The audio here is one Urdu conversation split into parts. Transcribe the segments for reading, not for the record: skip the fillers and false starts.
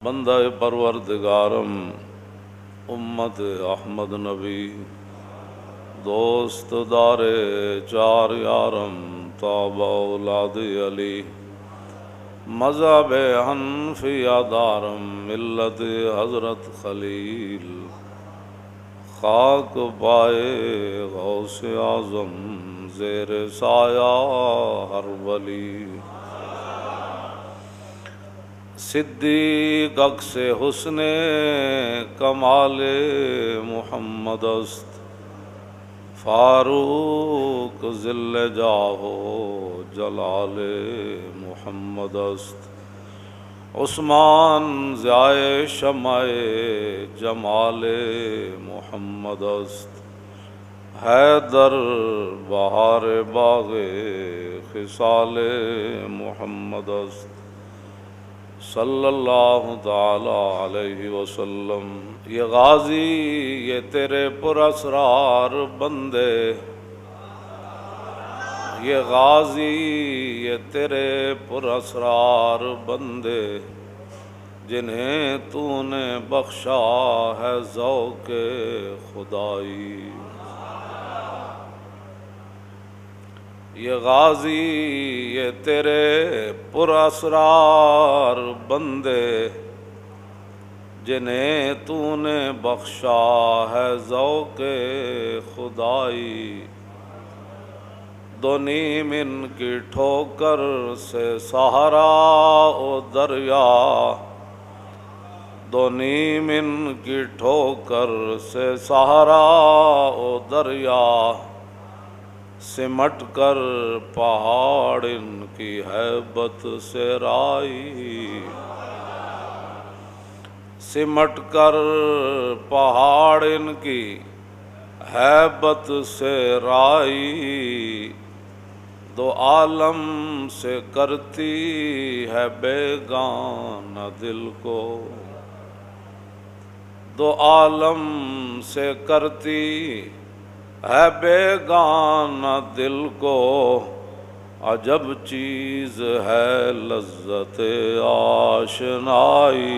بندہ پروردگارم امت احمد نبی دوست دار چار یارم تاب اولاد علی مذہب حنفیہ دارم ملت حضرت خلیل خاک پائے غوث اعظم زیر سایہ ہر ولی صدیق عکس حسن کمال محمد است فاروق ذل جاہ جلال محمد است عثمان ضیاء شمع جمال محمد است حیدر بہار باغ خصال محمد است صلی اللہ تعالی علیہ وسلم۔ یہ غازی یہ تیرے پراسرار بندے، یہ غازی یہ تیرے پراسرار بندے، جنہیں تو نے بخشا ہے ذوق خدائی۔ یہ غازی یہ تیرے پراسرار بندے، جنہیں تو نے بخشا ہے ذوق خدائی۔ دو نیم ان کی ٹھوکر سے سہارا او دریا، دو نیم ان کی ٹھوکر سے سہارا او دریا، سمٹ کر پہاڑ ان کی ہیبت سے رائی، سمٹ کر پہاڑ ان کی ہیبت سے رائی، دو عالم سے کرتی ہے بیگانہ دل کو، دو عالم سے کرتی ہے بیگانہ دل کو، عجب چیز ہے لذت آشنائی،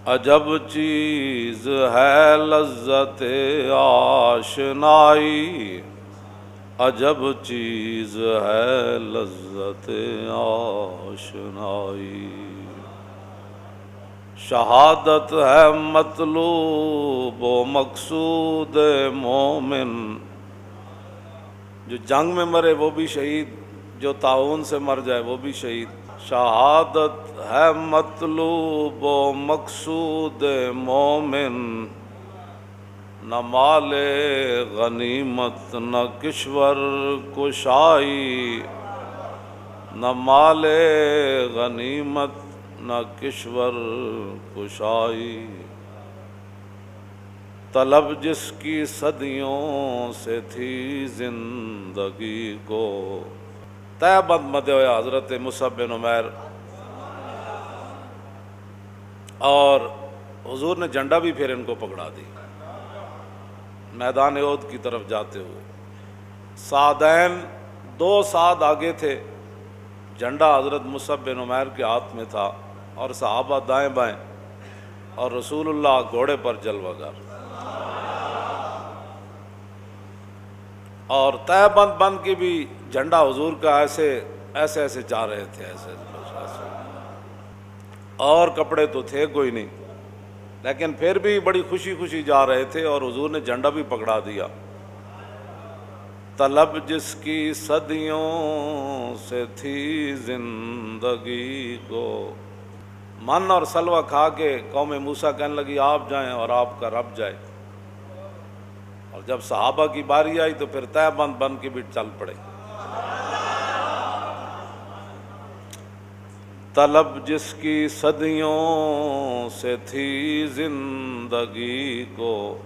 عجب چیز ہے لذت آشنائی، عجب چیز ہے لذت آشنائی۔ شہادت ہے مطلوب و مقصود مومن، جو جنگ میں مرے وہ بھی شہید، جو طاعون سے مر جائے وہ بھی شہید۔ شہادت ہے مطلوب و مقصود مومن، نہ مال غنیمت نہ کشور کشائی، نہ مال غنیمت نہ کشور کشائی، طلب جس کی صدیوں سے تھی زندگی کو۔ تیبند مدعو حضرت مصعب بن عمیر، اور حضور نے جھنڈا بھی پھر ان کو پکڑا دی میدان احد کی طرف جاتے ہوئے۔ سعدین دو سعد آگے تھے، جھنڈا حضرت مصعب بن عمیر کے ہاتھ میں تھا، اور صحابہ دائیں بائیں، اور رسول اللہ گھوڑے پر جلوہ گر، اور تہ بند بند کے بھی جھنڈا حضور کا ایسے ایسے جا رہے تھے، ایسے اور کپڑے تو تھے کوئی نہیں، لیکن پھر بھی بڑی خوشی خوشی جا رہے تھے، اور حضور نے جھنڈا بھی پکڑا دیا۔ طلب جس کی صدیوں سے تھی زندگی کو، من اور سلوہ کھا کے قوم موسیٰ کہنے لگی آپ جائیں اور آپ کا رب جائے، اور جب صحابہ کی باری آئی تو پھر تہ بند بن کے بھی چل پڑے۔ طلب جس کی صدیوں سے تھی زندگی کو،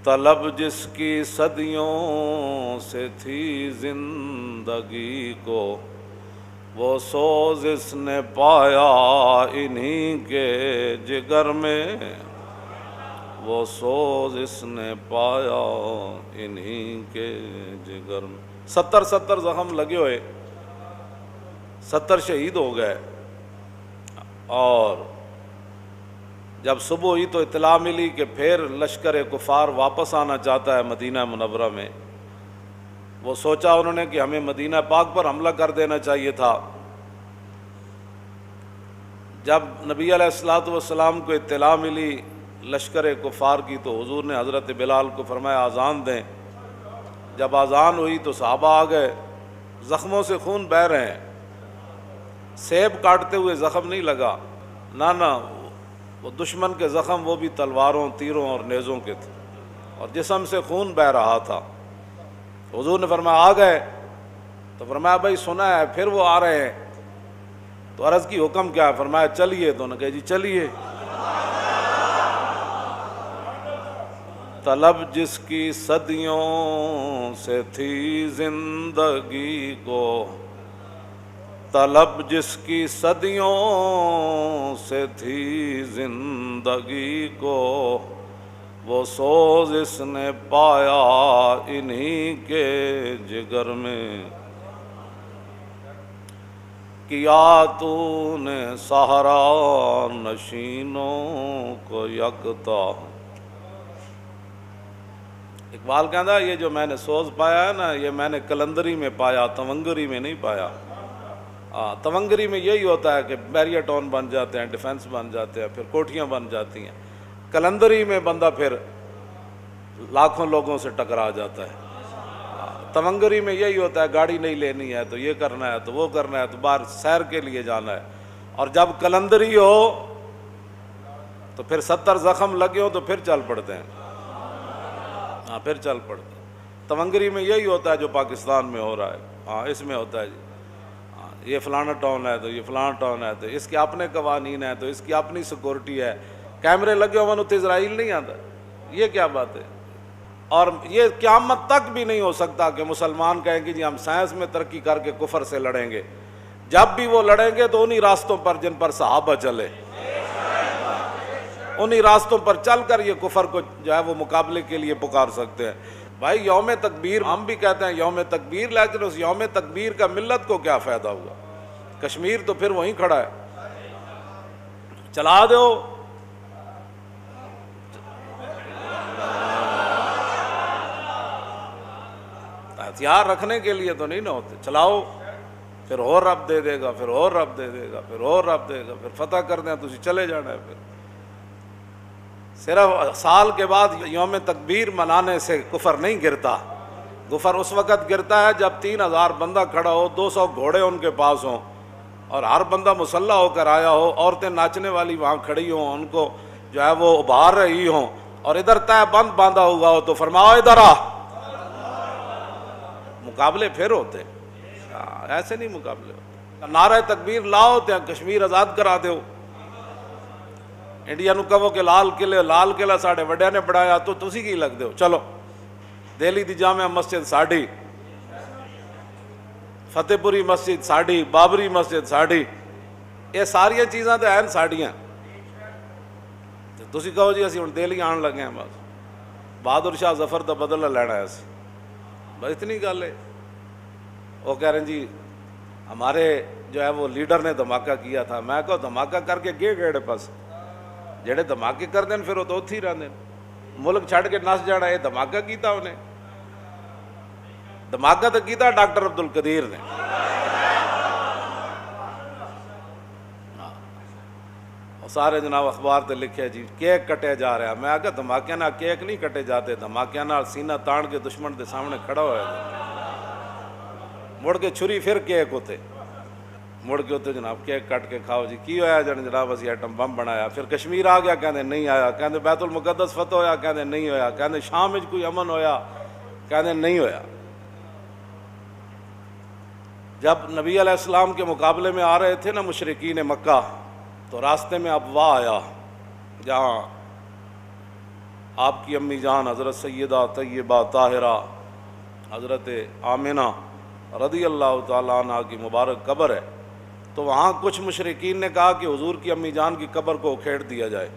طلب جس کی صدیوں سے تھی زندگی کو، وہ سوز اس نے پایا انہی کے جگر میں، وہ سوز اس نے پایا انہی کے جگر میں۔ 70 زخم لگے ہوئے، 70 شہید ہو گئے، اور جب صبح ہوئی تو اطلاع ملی کہ پھر لشکر کفار واپس آنا چاہتا ہے مدینہ منورہ میں۔ وہ سوچا انہوں نے کہ ہمیں مدینہ پاک پر حملہ کر دینا چاہیے تھا۔ جب نبی علیہ الصلوۃ والسلام کو اطلاع ملی لشکر کفار کی تو حضور نے حضرت بلال کو فرمایا اذان دیں۔ جب اذان ہوئی تو صحابہ آ گئے، زخموں سے خون بہہ رہے ہیں، سیب کاٹتے ہوئے زخم نہیں لگا، نہ وہ دشمن کے زخم وہ بھی تلواروں، تیروں اور نیزوں کے تھے، اور جسم سے خون بہہ رہا تھا۔ حضور نے فرمایا آ گئے؟ تو فرمایا بھائی سنا ہے پھر وہ آ رہے ہیں۔ تو عرض کی حکم کیا ہے؟ فرمایا چلیے۔ تو انہوں نے کہا جی چلیے۔ طلب جس کی صدیوں سے تھی زندگی کو، طلب جس کی صدیوں سے تھی زندگی کو، وہ سوز اس نے پایا انہی کے جگر میں۔ کیا تو نے صحرا نشینوں کو یکتا۔ اقبال کہتا ہے یہ جو میں نے سوز پایا ہے نا، یہ میں نے کلندری میں پایا، تونگری میں نہیں پایا۔ تونگری میں یہی ہوتا ہے کہ بیریا ٹاؤن بن جاتے ہیں، ڈیفنس بن جاتے ہیں، پھر کوٹھیاں بن جاتی ہیں۔ کلندری میں بندہ پھر لاکھوں لوگوں سے ٹکرا جاتا ہے۔ تونگری میں یہی ہوتا ہے، گاڑی نہیں لینی ہے تو یہ کرنا ہے تو وہ کرنا ہے، تو باہر سیر کے لیے جانا ہے۔ اور جب کلندری ہو تو پھر 70 زخم لگے ہو تو پھر چل پڑتے ہیں، پھر چل پڑتے ہیں۔ تونگری میں یہی ہوتا ہے جو پاکستان میں ہو رہا ہے، اس میں ہوتا ہے جی، یہ فلانا ٹاؤن ہے تو یہ فلانا ٹاؤن ہے تو اس کے اپنے قوانین ہیں تو اس کی اپنی سیکورٹی ہے، کیمرے لگے ہوئے تو اسرائیل نہیں آتا، یہ کیا بات ہے؟ اور یہ قیامت تک بھی نہیں ہو سکتا کہ مسلمان کہیں کہ جی ہم سائنس میں ترقی کر کے کفر سے لڑیں گے۔ جب بھی وہ لڑیں گے تو انہی راستوں پر جن پر صحابہ چلے، انہی راستوں پر چل کر یہ کفر کو جو ہے وہ مقابلے کے لیے پکار سکتے ہیں۔ بھائی یوم تکبیر ہم بھی کہتے ہیں یوم تکبیر، لیکن اس یوم تکبیر کا ملت کو کیا فائدہ ہوگا؟ کشمیر تو پھر وہیں کھڑا ہے، چلا دو۔ ہتھیار رکھنے کے لیے تو نہیں نہ ہوتے، چلاؤ، پھر اور رب دے دے گا، پھر اور رب دے دے گا، پھر اور رب دے گا، پھر فتح کر دیں تو چلے جانا ہے۔ پھر صرف سال کے بعد یوم تکبیر منانے سے کفر نہیں گرتا، کفر اس وقت گرتا ہے جب 3000 بندہ کھڑا ہو، 200 گھوڑے ان کے پاس ہوں، اور ہر بندہ مسلح ہو کر آیا ہو، عورتیں ناچنے والی وہاں کھڑی ہوں، ان کو جو ہے وہ ابھار رہی ہوں، اور ادھر طے بند باندھا ہوا ہو تو فرماؤ ادھر آ، مقابلے پھر ہوتے، ایسے نہیں مقابلے ہوتے۔ نعرہ تکبیر لاؤ تے کشمیر آزاد کرا دیو، انڈیا نو کہو کہ لال قلعہ ساڑھے وڈیا نے بڑھایا تو تسی کی لگ دیو، چلو دہلی دی جامع مسجد ساڑھی، فتح پوری مسجد ساڑھی، بابری مسجد ساڑھی، یہ ساری چیزاں تو ہیں ساڑیاں، تسی کہو جی اسی ہن دہلی آن لگے ہیں، بس بہادر شاہ ظفر دا بدلہ لینا ہے اسی، بس اتنی گل ہے۔ وہ کہہ رہے ہیں جی ہمارے جو ہے وہ لیڈر نے دھماکہ کیا تھا، میں کہو دھماکہ کر کے گئے گیڑے پاس، جڑے دھماکے کر دیں پھر وہ تو اتھی رہتے ہیں، ملک چھڑ کے نس جانا، یہ دھماکہ کیتا انہیں، دھماکہ تو کیتا ڈاکٹر عبد القدیر نے۔ سارے جناب اخبار تے لکھے جی کیک کٹے جا رہا، میں آگے دھماکے نہ کیک نہیں کٹے جاتے، دھماکے نہ سینہ تان کے دشمن دے سامنے کھڑا ہوا ہے، مڑ کے چھری پھر کیک ہوتے، مڑ کے ہوتے جناب کیک کٹ کے کھاؤ جی، کی ہویا جناب اسی ایٹم بم بنایا، پھر کشمیر آ گیا کہندے نہیں آیا، کہندے بیت المقدس فتح ہویا کہندے نہیں ہویا، کہندے شام میں کوئی امن ہویا کہندے نہیں ہویا۔ جب نبی علیہ السلام کے مقابلے میں آ رہے تھے نا مشرکین مکہ، تو راستے میں ابوا آیا جہاں آپ کی امی جان حضرت سیدہ طیبہ طاہرہ حضرت آمنہ رضی اللہ تعالیٰ عنہ کی مبارک قبر ہے، تو وہاں کچھ مشرکین نے کہا کہ حضور کی امی جان کی قبر کو اکھیڑ دیا جائے،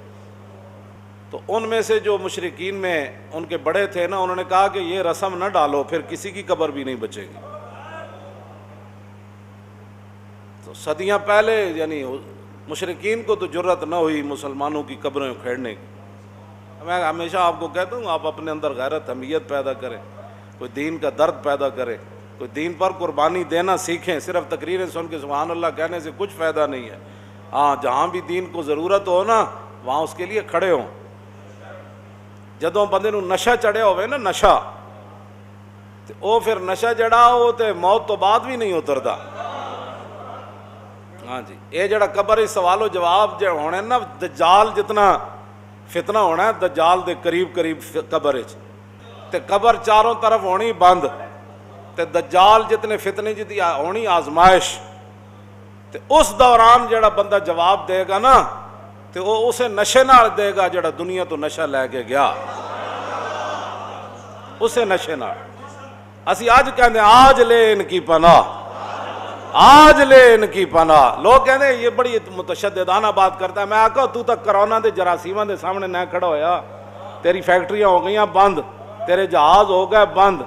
تو ان میں سے جو مشرکین میں ان کے بڑے تھے نا، انہوں نے کہا کہ یہ رسم نہ ڈالو، پھر کسی کی قبر بھی نہیں بچے گی۔ تو صدیاں پہلے یعنی مشرکین کو تو جرت نہ ہوئی مسلمانوں کی قبریں اکھیڑنے کی۔ میں ہمیشہ آپ کو کہتا ہوں آپ اپنے اندر غیرت حمیت پیدا کریں، کوئی دین کا درد پیدا کرے، کوئی دین پر قربانی دینا سیکھیں۔ صرف تقریریں سن کے سبحان اللہ کہنے سے کچھ فائدہ نہیں ہے۔ ہاں جہاں بھی دین کو ضرورت ہو نا وہاں اس کے لیے کھڑے ہوں۔ جدوں بندے نو نشہ چڑھیا ہوئے نا نشہ، تے او پھر نشہ جڑا ہو تے موت تو بعد بھی نہیں اتردا۔ ہاں جی، یہ جڑا قبر ہی سوال و جواب جو ہونے نا، دجال جتنا فتنہ ہونا ہے دجال دے قریب قریب قبر وچ، تے قبر چاروں طرف ہونی بند، تے دجال جتنے فتنے جتنی ہونی آزمائش، تے اس دوران جڑا بندہ جواب دے گا نا تے وہ اسے نشے نال دے گا جڑا دنیا تو نشہ لے کے گیا، اسے نشے نال۔ اسی آج کہتے ہیں آج لے ان کی پناہ، آج لے ان کی پناہ۔ لوگ کہتے ہیں یہ بڑی متشددانہ بات کرتا ہے۔ میں آکھا تو تک کرونا دے جراثیماں دے سامنے نہ کھڑا ہویا، تیری فیکٹریاں ہو گئیاں بند، تیرے جہاز ہو گئے بند،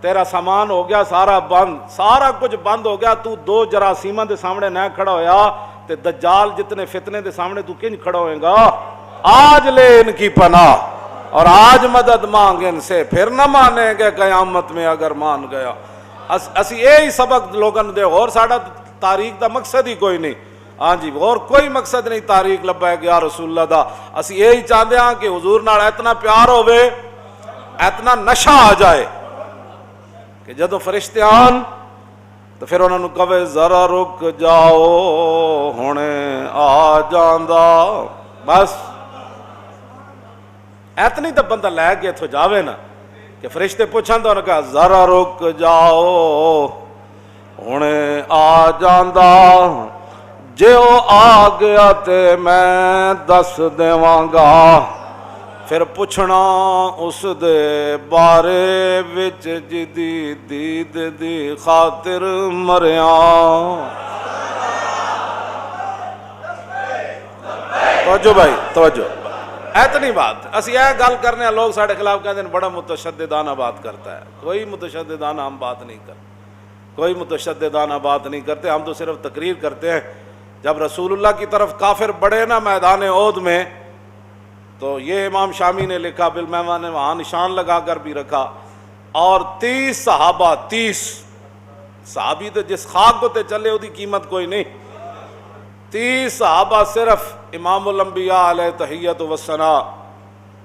تیرا سامان ہو گیا سارا بند، سارا کچھ بند ہو گیا، تو دو جراثیماں دے سامنے نہ کھڑا ہویا تے دجال جتنے فتنے دے سامنے تو کنج کھڑا ہوئے گا؟ آج لے ان کی پناہ اور آج مدد مانگ ان سے، پھر نہ مانیں گے قیامت میں اگر مان گیا۔ اسی یہی سبق لوگوں دے، اور ساڑا تاریخ دا مقصد ہی کوئی نہیں۔ ہاں جی، اور کوئی مقصد نہیں تاریخ لبیک یا رسول اللہ دا۔ اسی یہی چاہتے ہیں کہ حضور نال اتنا پیار ہوئے، اتنا نشہ آ جائے کہ جدو فرشتے آن تو پھر انہوں نے کہے ذرا رک جاؤ ہونے آ جاندہ، بس اتنی تو بندہ لے کے اتھو جاوے نا کہ فرشتے پوچھاں تو انہوں نے کہا ذرا رک جاؤ ہونے آ جاندہ، جے او آ گیا تے میں دس دیواں گا، پھر پوچھنا اس دے بارے وچ جدی دید دی خاطر مریاں۔ توجہ بھائی توجہ، اتنی بات اسی یہ گل کرنے ہیں۔ لوگ ساڑھے خلاف کہتے ہیں بڑا متشددانہ بات کرتا ہے۔ کوئی متشددانہ ہم بات نہیں کرتے، کوئی متشددانہ بات نہیں کرتے، ہم تو صرف تقریر کرتے ہیں۔ جب رسول اللہ کی طرف کافر بڑھے نا میدان احد میں، تو یہ امام شامی نے لکھا، بالمیمہ نے وہاں نشان لگا کر بھی رکھا، اور 30 صحابہ، 30 صحابی تو جس خاک کو تے چلے وہ قیمت کوئی نہیں، 30 صحابہ صرف امام الانبیاء علیہ تحیت و ثناء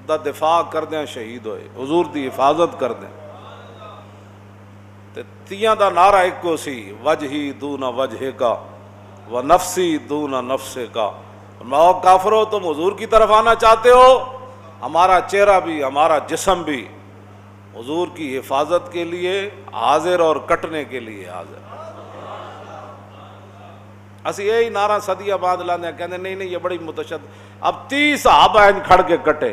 دا دفاع کر دیں، شہید ہوئے، حضور دی حفاظت کر دیں۔ تے تیاں دا نعرہ ایک کو سی، وجہی دون وجہ کا و نفسی دون نفس کا۔ ماؤ کافرو تم حضور کی طرف آنا چاہتے ہو، ہمارا چہرہ بھی ہمارا جسم بھی حضور کی حفاظت کے لیے حاضر اور کٹنے کے لیے حاضر۔ اسی یہی نعرہ صدیہ بعد لانے کہتے ہیں نہیں یہ بڑی متشدد۔ اب 30 صحابہ ہیں کھڑ کے کٹے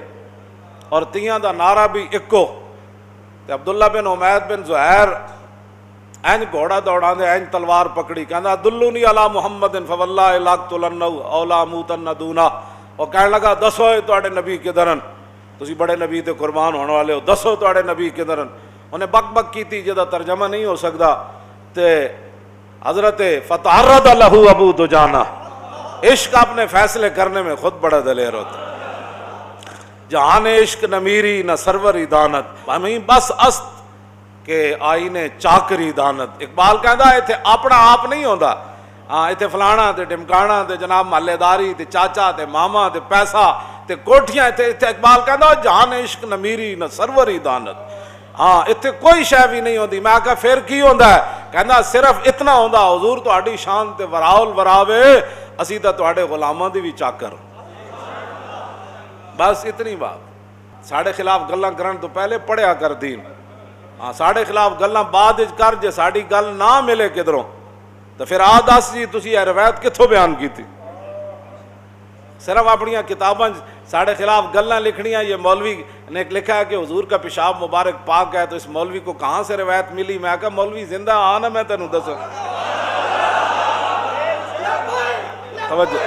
اور تیاں دا نعرہ بھی ایکو، تے عبداللہ بن عمید بن زہیر این گھوڑا دوڑا دے، این تلوار پکڑی، کہنا دلونی علی محمد فواللہ لاقتلنہ اولا موتن دونا۔ اور کہنے لگا دسو تواڈے نبی کدھرن، تسی بڑے نبی تے قربان ہونے والے ہو، دسو تواڈے نبی کدھرن۔ انہیں بک بک کی تھی جدا ترجمہ نہیں ہو سکتا، تے حضرت فتعرض لہ ابو دجانہ، عشق اپنے فیصلے کرنے میں خود بڑا دلیر ہوتا ہے۔ جہان عشق نہ میری نہ سروری دانت، ہمیں بس است کہ آئینے چاکری دانت۔ اقبال کہندا ہے ایتھے اپنا آپ نہیں ہوندا، ہاں ایتھے فلانا تے ٹمکانا تے جناب محلے داری تے چاچا تے ماما تے پیسہ تے کوٹھیاں، ایتھے اقبال کہندا جہان عشق نہ میری نہ سروری دانت، ہاں ایتھے کوئی شے بھی نہیں ہوندی۔ میں آکھا پھر کی ہوندا ہے؟ کہندا صرف اتنا ہوندا حضور تہاڈی شان تے وراول وراوے، اسی تے تہاڈے غلاماں دی وی چاکر، بس اتنی بات۔ ساڈے خلاف گلاں کرن تو پہلے پڑھیا کر دین، ہاں ساڑھے خلاف گلاں بعد کر، جے ساڑی گل نہ ملے کدھروں تو پھر آ دس جی تسی یہ روایت کتھوں بیان کی تھی۔ صرف اپنی کتاباں ساڑھے خلاف گلاں لکھنیاں، یہ مولوی نے لکھا ہے کہ حضور کا پیشاب مبارک پاک ہے، تو اس مولوی کو کہاں سے روایت ملی؟ میں کہا مولوی زندہ آنا میں تینوں دسوں۔ توجہ،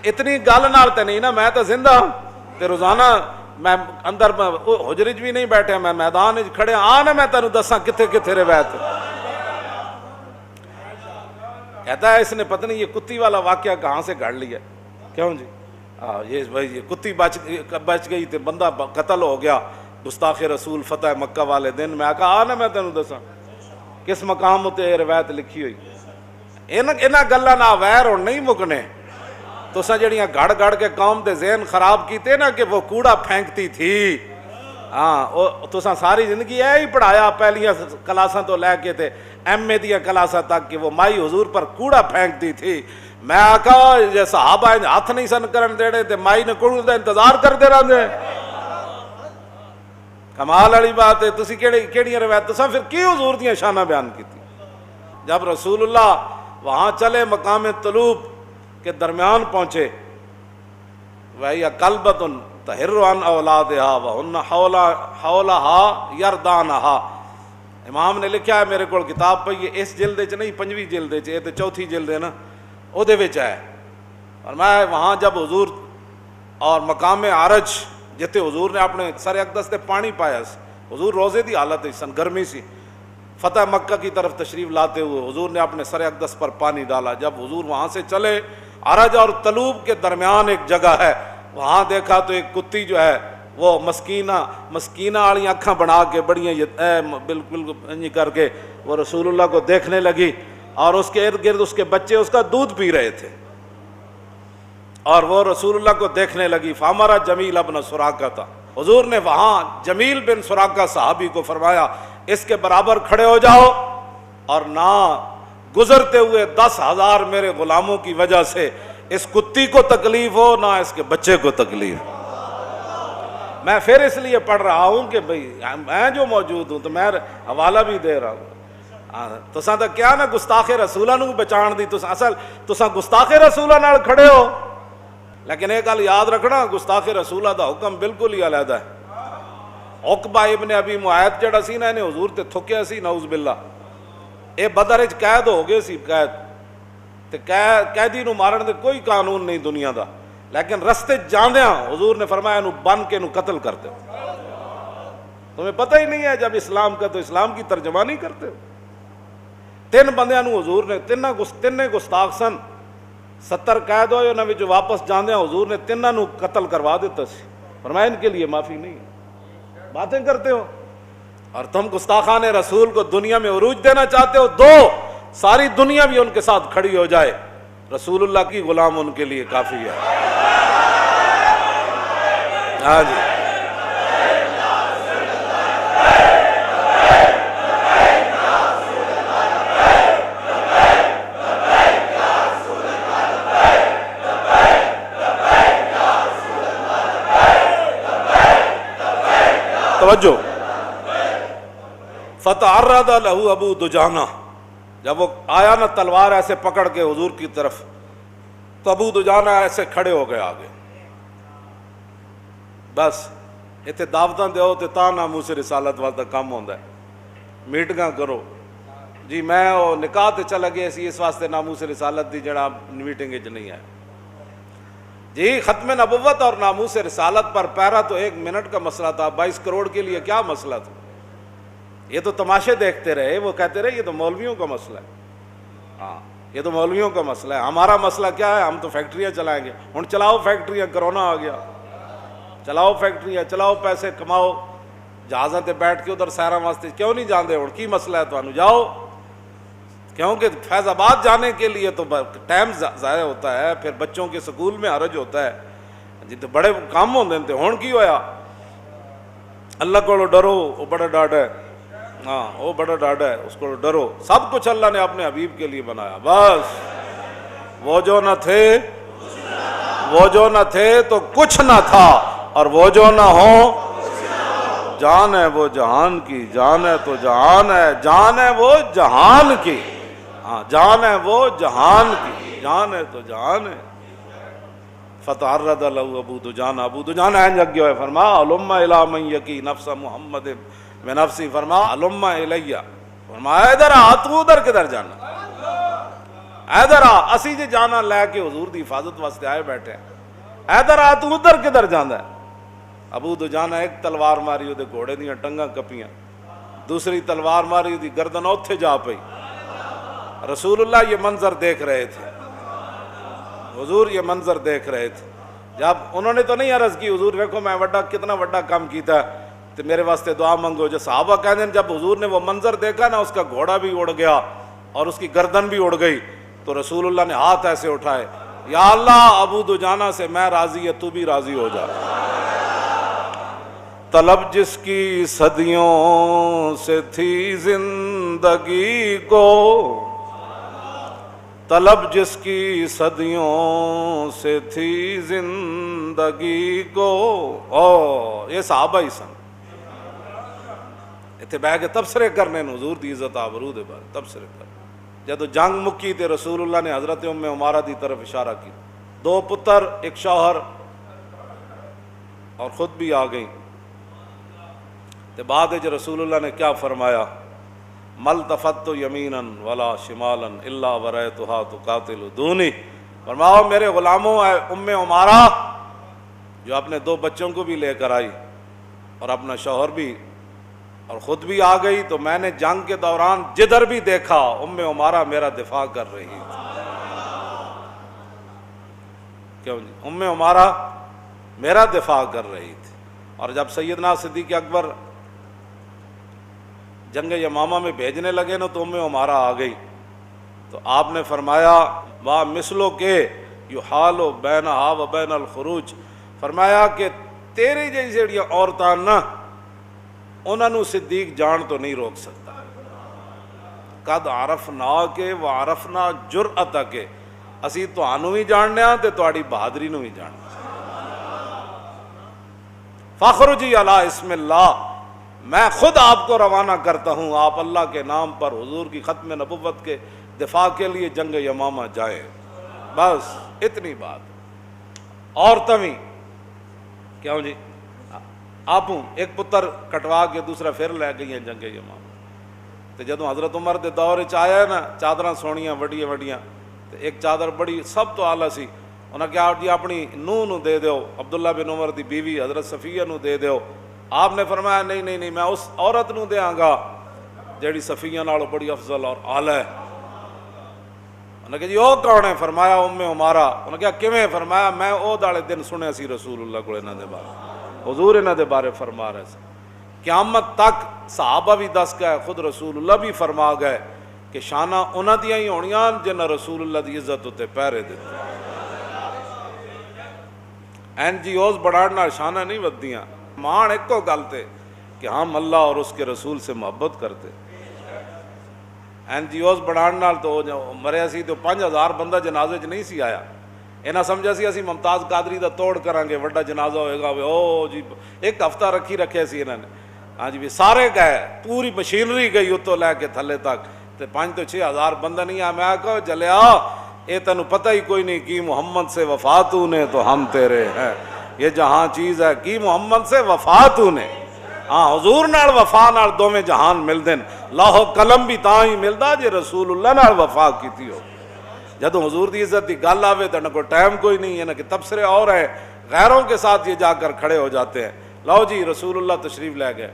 اتنی گل نال تے نہیں نا، میں تو زندہ تے روزانہ میں اندر حجرج بھی نہیں بیٹھے، میں میدان کھڑے آنا میں تینوں دساں کتھے کتھے روایت۔ کہتا ہے اس نے پتہ نہیں یہ کتی والا واقعہ کہاں سے گھڑ لیا. کیوں جی؟ یہ بھائی یہ کتی بچ گئی تو بندہ قتل ہو گیا. گستاخ رسول فتح مکہ والے دن میں کہا نا میں تینوں دساں کس مقام تے یہ روایت لکھی ہوئی. انہاں گلاں نہ ویر ہن نہیں مکنے. تساں جڑیاں گھڑ گھڑ کے قوم دے ذہن خراب کیتے نا کہ وہ کوڑا پھینکتی تھی. تساں ساری زندگی یہ ہی پڑھایا پہلیاں کلاساں تو لے کے تے ایم اے دیا کلاساں تک کہ وہ مائی حضور پر کوڑا پھینکتی تھی. میں آکھا یہ صحابہ ہاتھ نہیں سن کرن دیڑے تے مائی نے کوڑے دا انتظار کرتے رہندے. کمال والی بات ہے. تسی کیڑی روایت تساں پھر کی حضور دیاں شاناں بیان کیتی. جب رسول اللہ وہاں چلے مقام طلوب کے درمیان پہنچے وَهِيَ كَلْبَةٌ تَحِرُّ عَنْ أَوْلَادِهَا وَهُنَّ حَوْلَهَا يَرْدَانَهَا. امام نے لکھا ہے میرے کو کتاب پہ یہ اس جلد چ نہیں 5ویں جلد چ یہ تو 4تھی جلد ہے نا او دے وچ ہے. اور میں وہاں جب حضور اور مقام عرج جتے حضور نے اپنے سر اقدس تے پانی پایا حضور روزے دی حالت سن گرمی سی فتح مکہ کی طرف تشریف لاتے ہوئے حضور نے اپنے سر اقدس پر پانی ڈالا. جب حضور وہاں سے چلے عرج اور طلوب کے درمیان ایک جگہ ہے وہاں دیکھا تو ایک کتی جو ہے وہ مسکینہ والی آنکھاں بنا کے بڑی بالکل کر کے وہ رسول اللہ کو دیکھنے لگی اور اس کے ارد گرد اس کے بچے اس کا دودھ پی رہے تھے اور وہ رسول اللہ کو دیکھنے لگی. فامرا جمیل ابن سراقہ تھا. حضور نے وہاں جمیل بن سراقہ صحابی کو فرمایا اس کے برابر کھڑے ہو جاؤ اور نہ گزرتے ہوئے 10,000 میرے غلاموں کی وجہ سے اس کتی کو تکلیف ہو نہ اس کے بچے کو تکلیف. میں پھر اس لیے پڑھ رہا ہوں کہ بھئی میں جو موجود ہوں تو میں حوالہ بھی دے رہا ہوں. تساں تو کیا نا گستاخ رسولہ نو بچان دی تساں گستاخ رسولہ نال کھڑے ہو. لیکن ایک گل یاد رکھنا گستاخ رسولہ دا حکم بالکل ہی علیحدہ ہے. عقبہ ابن ابی معیط جڑا سی نا انہیں حضور تے تھکیا سی نعوذ باللہ. اے بدر وچ قید ہو گئے سی قید تے قیدی نو مارن دے کوئی قانون نہیں دنیا دا. لیکن رستے جاندیاں حضور نے فرمایا نو بن کے نو قتل کر دو. تمہیں پتہ ہی نہیں ہے جب اسلام کا تو اسلام کی ترجمانی کرتے ہو. 3 بندیاں نو حضور نے تینے گستاخ سن 70 قید ہوئے انہاں وچ واپس جاندیاں حضور نے 3 نو قتل کروا دیتا سی. فرمایا ان کے لیے معافی نہیں ہے. باتیں کرتے ہو اور تم گستاخان رسول کو دنیا میں عروج دینا چاہتے ہو. 2 ساری دنیا بھی ان کے ساتھ کھڑی ہو جائے رسول اللہ کی غلام ان کے لیے کافی ہے. ہاں جی توجہ. فتعرض له ابو دجانہ جب وہ آیا نا تلوار ایسے پکڑ کے حضور کی طرف تو ابو دجانہ ایسے کھڑے ہو گئے آگے. بس اتنے دعوتاں دیو تے تا ناموس رسالت واسطہ کام ہوندا ہے. میٹنگاں کرو جی میں وہ نکاح تے چلا گیا سی اس واسطے ناموس رسالت دی جڑا میٹنگ وچ نہیں ہے جی. ختم نبوت اور ناموس رسالت پر پیرا تو 1 منٹ کا مسئلہ تھا. 22 کروڑ کے لیے کیا مسئلہ تھا. یہ تو تماشے دیکھتے رہے وہ کہتے رہے یہ تو مولویوں کا مسئلہ ہے. ہاں یہ تو مولویوں کا مسئلہ ہے. ہمارا مسئلہ کیا ہے ہم تو فیکٹریاں چلائیں گے. ہن چلاؤ فیکٹریاں. کرونا آ گیا. چلاؤ فیکٹریاں چلاؤ پیسے کماؤ. جہازاں تے بیٹھ کے ادھر سیراں واسطے کیوں نہیں جاندے. ہن کی مسئلہ ہے تانوں جاؤ. کیونکہ فیض آباد جانے کے لیے تو ٹائم ضائع ہوتا ہے. پھر بچوں کے سکول میں حرج ہوتا ہے جی. تو بڑے کام ہوندے نے. ہن کی ہویا اللہ کو ڈرو وہ بڑا ڈاڈا ہے. ہاں وہ بڑا ڈاڈا ہے اس کو ڈرو. سب کچھ اللہ نے اپنے حبیب کے لیے بنایا. بس وہ جو نہ تھے تو کچھ نہ تھا اور وہ جو نہ ہو جان ہے وہ جہان کی. جان ہے تو جہان ہے. جان ہے وہ جہان کی. ہاں جان ہے وہ جہان کی. جان ہے تو جہان ہے. فتعرض له ابو دجانہ. ابو دجانہ جگ گیا ہے. فرما علم الی من یقی نفس محمد میں نفسی. فرما علم الیہ. فرمایا ادھر آ. تو ادھر کدھر جانا. ادھر آ. اسی جی جانا لے کے حضور دی حفاظت واسطے آئے بیٹھے ہیں. ادھر آ. تو ادھر کدھر جانا ہے. ابو دجانہ ایک تلوار ماری وہ گھوڑے دیاں ٹنگاں کپیاں. دوسری تلوار ماری وہ گردن اوتھے جا پئی. رسول اللہ یہ منظر دیکھ رہے تھے، حضور یہ منظر دیکھ رہے تھے. جب انہوں نے تو نہیں عرض کی حضور ویکھو میں کتنا بڑا کام کیتا ہے تو میرے واسطے دعا منگو. جو صحابہ کہتے ہیں جب حضور نے وہ منظر دیکھا نا، اس کا گھوڑا بھی اڑ گیا اور اس کی گردن بھی اڑ گئی، تو رسول اللہ نے ہاتھ ایسے اٹھائے، یا اللہ ابو دجانہ سے میں راضی ہے، تو بھی راضی ہو جا. طلب جس کی صدیوں سے تھی زندگی کو، طلب جس کی صدیوں سے تھی زندگی کو. او یہ صحابہ ہی سن اتنے بہ کے تبصرے کرنے حضور دی عزت آبرو دے بارے تبصرے کر. جدو جنگ مکی تے رسول اللہ نے حضرت ام عمارہ دی طرف اشارہ کی، 2 پتر 1 شوہر اور خود بھی آ گئیں. تے بعد رسول اللہ نے کیا فرمایا، مل تفت یمینا ولا شمالا الا ورأیتها تقاتل دونی. فرماؤ میرے غلاموں، اے ام عمارہ جو اپنے 2 بچوں کو بھی لے کر آئی اور اپنا شوہر بھی اور خود بھی آ گئی، تو میں نے جنگ کے دوران جدھر بھی دیکھا ام عمارہ میرا دفاع کر رہی تھی. کیوں جی؟ ام عمارہ میرا دفاع کر رہی تھی. اور جب سیدنا صدیق اکبر جنگ یمامہ میں بھیجنے لگے نا، تو ام عمارہ آ گئی. تو آپ نے فرمایا وا مثلو کے یحال بینہا و بین الخروج، فرمایا کہ تیری جیسی جڑیاں عورتاں نا، انہوں نے صدیق جان تو نہیں روک سکتا. قد عرفنا کے وعرفنا جرأت کے، اسی تانوں بھی جاننے ہاں تے تہاڈی بہادری نو بھی جاننے. فخرجی علی اسم اللہ، میں خود آپ کو روانہ کرتا ہوں، آپ اللہ کے نام پر حضور کی ختم نبوت کے دفاع کے لیے جنگ یمامہ جائیں. بس اتنی بات. عورتیں بھی کیوں جی آپ ایک پتر کٹوا کے دوسرا پھر لے گئی ہیں جنگ یمامہ. تو جدوں حضرت عمر دے دور چ آیا ہے نا، چادراں سونیاں وڈیاں وڈیاں، تو ایک چادر بڑی سب تو آلہ سی، انہاں کہا جی اپنی نوح نو دے دیو، عبداللہ بن عمر دی بیوی حضرت صفیہ نو دے دیو. آپ نے فرمایا نہیں نہیں نہیں، میں اس عورت نو دیاں گا جیڑی صفیہ نالوں بڑی افضل اور اعلی ہے. انہوں نے کہا جی وہ کون ہے؟ فرمایا ام عمارہ. انہوں نے کہا کیویں؟ فرمایا میں او دالے دن سنیا سی رسول اللہ کو انہاں دے بارے، حضور انہاں دے بارے فرما رہے سے. قیامت تک صحابہ بھی دس گئے، خود رسول اللہ بھی فرما گئے کہ شانہ انہاں دیاں ہی ہونیاں جنہاں رسول اللہ دی عزت اتے پیرے دیتے. NGOs بڑھاڑ نال شانہ نہیں ودیاں، مان ایک کو گل تے کہ ہم اللہ اور اس کے رسول سے محبت کرتے. NGOs بڑھاڑ نال تو مریا سی تو 5000 بندہ جنازے چ نہیں سی آیا. انہاں سمجھا سی اسی ممتاز قادری دا توڑ کریں گے، وڈا جنازہ ہوئے گا. او جی 1 ہفتہ رکھے سی انہوں نے. ہاں جی بھی سارے گئے، پوری مشینری گئی اتوں لے کے تھلے تک، تے 5 تو 6 ہزار بندہ نہیں آیا. میں کہو جلیا اے تینوں پتہ ہی کوئی نہیں کی محمد سے وفا تو نے تو ہم تیرے ہیں. یہ جہاں چیز ہے کی محمد سے وفا تو نے. ہاں حضور نال وفا نال دوویں جہان مل دین. لاہ قلم بھی تاں ہی ملدا جے رسول اللہ نال وفا کیتی ہو. جدوں حضور دی عزت دی گل آوے تو نہ کوئی ٹائم کوئی نہیں ہے، نہ کہ تبصرے اور ہیں، غیروں کے ساتھ یہ جا کر کھڑے ہو جاتے ہیں. لاؤ جی رسول اللہ تشریف لے گئے،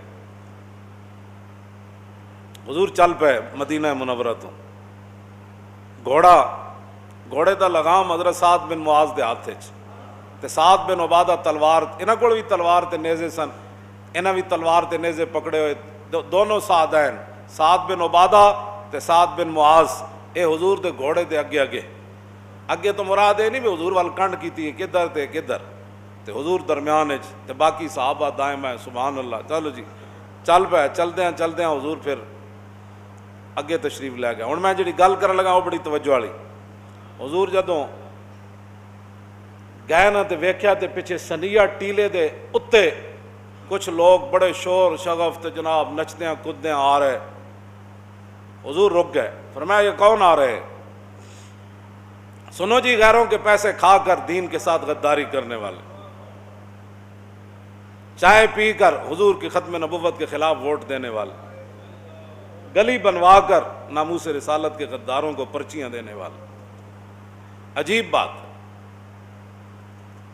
حضور چل پے مدینہ منورہ تو. گھوڑے دا لگام حضرت سعد بن معاذ دے ہاتھ وچ، تے سعد بن عبادہ تلوار، انہاں کول بھی تلوار تے نیزے سن، انہاں بھی تلوار تے نیزے پکڑے ہوئے. دونوں سعدین، سعد بن عبادہ تے سعد بن معاذ، اے حضور دے گھوڑے دے اگے تو مراد اے نہیں بھی حضور وال کنڈ کیتی ہے کدھر تے کدھر، تے حضور درمیان وچ تے باقی صحابہ دائیں بائیں. سبحان اللہ. چلو جی چل پے، چلدے ہیں حضور پھر اگے تشریف لے گئے. ہن میں جڑی گل کرن لگا وہ بڑی توجہ والی. حضور جدوں گئے نا تے ویکھیا تے پیچھے سنیا ٹیلے دے اتے کچھ لوگ بڑے شور شغف تے جناب نچدیاں کوددیاں آ رہے. حضور رک گئے، فرمایا یہ کون آ رہے؟ سنو جی غیروں کے پیسے کھا کر دین کے ساتھ غداری کرنے والے، چائے پی کر حضور کی ختم نبوت کے خلاف ووٹ دینے والے، گلی بنوا کر ناموس رسالت کے غداروں کو پرچیاں دینے والے. عجیب بات.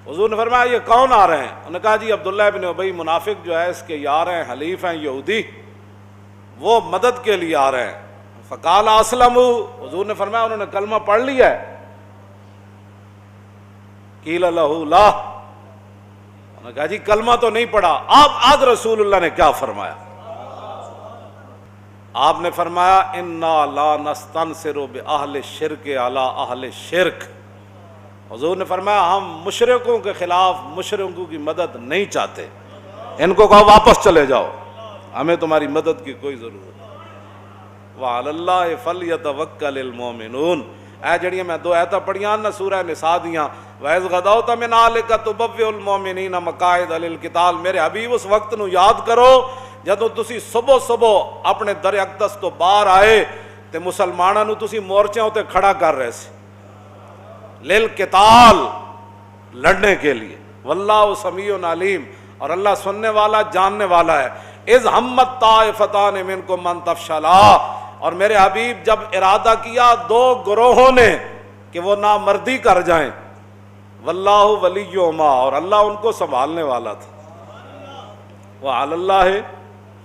حضور نے فرمایا یہ کون آ رہے ہیں؟ انہوں نے کہا جی عبداللہ بن ابی منافق جو ہے اس کے یار ہیں، حلیف ہیں، یہودی، وہ مدد کے لیے آ رہے ہیں. فقال اسلم، حضور نے فرمایا انہوں نے کلمہ پڑھ لیا ہے؟ قیل لہ لا، انہوں نے کہا جی کلمہ تو نہیں پڑھا۔ آج رسول اللہ نے کیا فرمایا؟ آپ نے فرمایا انا لا نستنصر باہل الشرک علی اہل الشرک، حضور نے فرمایا ہم مشرکوں کے خلاف مشرکوں کی مدد نہیں چاہتے، ان کو کہو واپس چلے جاؤ، ہمیں تمہاری مدد کی کوئی ضرورت نہیں۔ وعلی اللہ فلیتوکل المؤمنون، اے جڑیاں میں دو آیتاں پڑھیاں نا سورہ نساء دیاں، وَإِذْ غَدَوْتَ مِنْ أَهْلِكَ تُبَوِّئُ الْمُؤْمِنِينَ مَقَاعِدَ لِلْقِتَالِ، میرے حبیب اس وقت نو یاد کرو جدوں تسی صبح صبح اپنے در اقدس تو باہر آئے تے مسلماناں نو تسی مورچیاں تے کھڑا کر رہے سی للقتال، لڑنے کے لیے، واللہ سمیع علیم، اور اللہ سننے والا جاننے والا ہے۔ اذ ہمت طائفتان منکم ان تفشلا، اور میرے حبیب جب ارادہ کیا دو گروہوں نے کہ وہ نامردی کر جائیں، واللہ ولیہما، اور اللہ ان کو سنبھالنے والا تھا۔ وعلی اللہ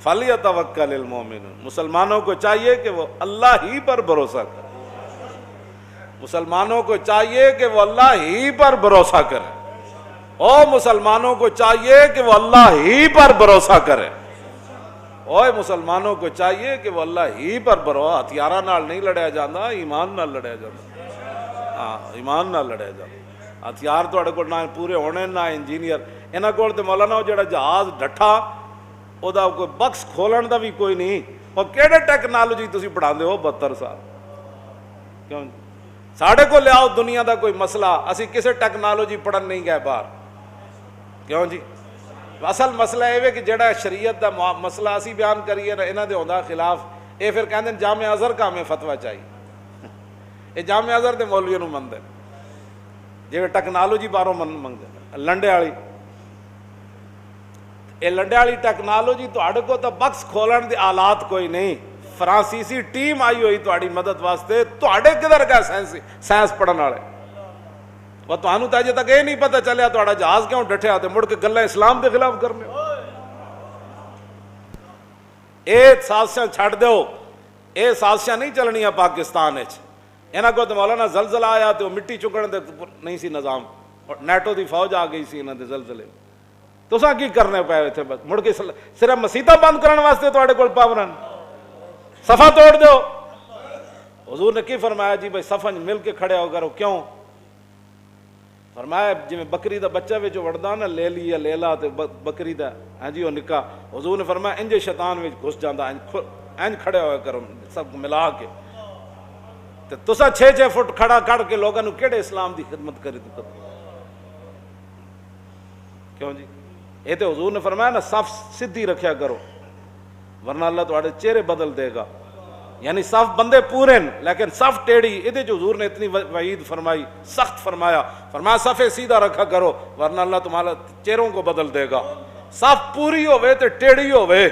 فلیتوکل المؤمنون، مسلمانوں کو چاہیے کہ وہ اللہ ہی پر بھروسہ کرے، مسلمانوں کو چاہیے کہ وہ اللہ ہی پر بھروسہ کرے، او مسلمانوں کو چاہیے کہ وہ اللہ ہی پر بھروسہ کرے، اوے مسلمانوں کو چاہیے کہ وہ اللہ ہی پر بھروسہ، ہتھیاراں نال نہیں لڑیا جاتا، ایمان نال لڑیا جاتا، ہاں ایمان نال لڑیا جاتا۔ ہتھیار تواڈے کول نہ پورے ہونے نہ انجینئر، انہاں کول تے مولانا وہ جڑا جہاز ڈٹھا او دا کوئی بکس کھولن دا بھی کوئی نہیں، اور کیڑے ٹیکنالوجی تسی پڑھاندے ہو 72 سال، کیوں ساڑھے کو لیاؤ دنیا دا کوئی مسئلہ، اسی کسے ٹیکنالوجی پڑھن نہیں گئے باہر، کیوں جی؟ اصل مسئلہ یہ ہے کہ جڑا شریعت دا مسئلہ اسی بیان کریے نا انہاں دے ہوندا خلاف، اے پھر کہندے جامع ازہر کا ہمیں فتویٰ چاہیے، اے جامع ازہر دے مولویوں نوں مندے جے ٹیکنالوجی باہروں منگدے، لنڈے والی اے لنڈے والی ٹیکنالوجی تواڈے کو تو بکس کھولن دے آلات کوئی نہیں، فرانسیسی ٹیم آئی ہوئی تواڈی مدد واسطے، تواڈے کدھر گئے سائنس پڑھن والے؟ وہ تانوں تے اجے تک یہ نہیں پتہ چلیا تہاڈا جہاز کیوں ڈٹھیا تے مڑ کے گلاں اسلام دے خلاف کرنے، اے سازشاں چھڈ دیو، اے سازشاں نہیں چلنیاں پاکستان وچ، انہاں کو تے مولانا زلزلہ آیا تے وہ مٹی چکن دے نہیں سی نظام، نیٹو دی فوج آ گئی سی انہاں دے زلزلے، تساں کی کرنے پئے تھے؟ بس مڑ کے صرف مسیتاں بند کرن واسطے تواڈے کول پاورن، صفا توڑ دیو۔ حضور نے کی فرمایا جی بھائی صفاں مل کے کھڑے ہو کرو، کیوں؟ فرمایا جی بکری دا بچہ وچ وڑدا نا لیلی یا لیلا تے بکری دا، ہاں جی وہ نکاح، حضور نے فرمایا انج شیطان وچ گھس جاندا، انج کھڑے ہوئے کرو سب ملا کے، تے تساں 6 فٹ کھڑا کر کے لوگاں نوں کیڑے اسلام دی خدمت کری تے کیوں جی؟ یہ تے حضور نے فرمایا نا صف سدھی رکھیا کرو ورنہ اللہ تواڈے چہرے بدل دے گا، یعنی صف بندے پورے لیکن صف ٹیڑھی، یہ حضور نے اتنی وعید فرمائی، سخت فرمایا، فرمایا صف سیدھا رکھا کرو ورنہ اللہ تمہارا چہروں کو بدل دے گا، صف پوری ہوئے تے ٹیڑھی ہوئے